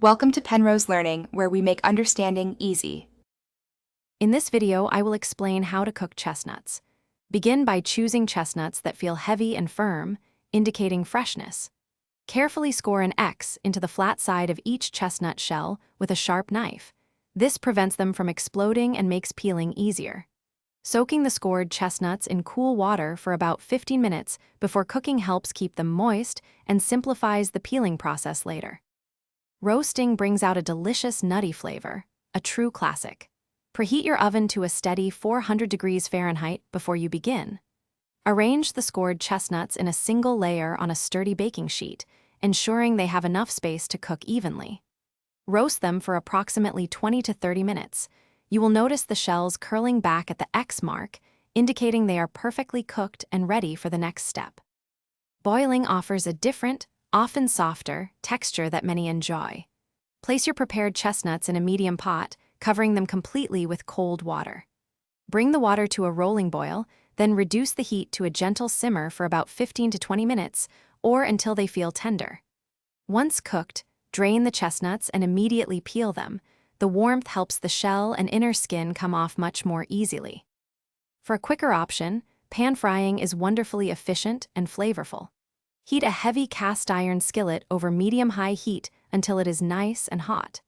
Welcome to Penrose Learning, where we make understanding easy. In this video, I will explain how to cook chestnuts. Begin by choosing chestnuts that feel heavy and firm, indicating freshness. Carefully score an X into the flat side of each chestnut shell with a sharp knife. This prevents them from exploding and makes peeling easier. Soaking the scored chestnuts in cool water for about 15 minutes before cooking helps keep them moist and simplifies the peeling process later. Roasting brings out a delicious nutty flavor, a true classic. Preheat your oven to a steady 400 degrees Fahrenheit before you begin. Arrange the scored chestnuts in a single layer on a sturdy baking sheet, ensuring they have enough space to cook evenly. Roast them for approximately 20 to 30 minutes. You will notice the shells curling back at the X mark, indicating they are perfectly cooked and ready for the next step. Boiling offers a different, often softer, texture that many enjoy. Place your prepared chestnuts in a medium pot, covering them completely with cold water. Bring the water to a rolling boil, then reduce the heat to a gentle simmer for about 15 to 20 minutes, or until they feel tender. Once cooked, drain the chestnuts and immediately peel them. The warmth helps the shell and inner skin come off much more easily. For a quicker option, pan frying is wonderfully efficient and flavorful. Heat a heavy cast iron skillet over medium-high heat until it is nice and hot.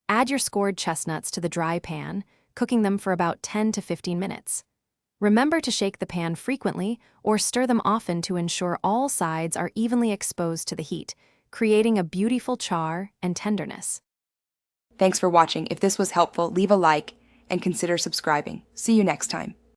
Add your scored chestnuts to the dry pan, cooking them for about 10 to 15 minutes. Remember to shake the pan frequently or stir them often to ensure all sides are evenly exposed to the heat, creating a beautiful char and tenderness. Thanks for watching. If this was helpful, leave a like and consider subscribing. See you next time.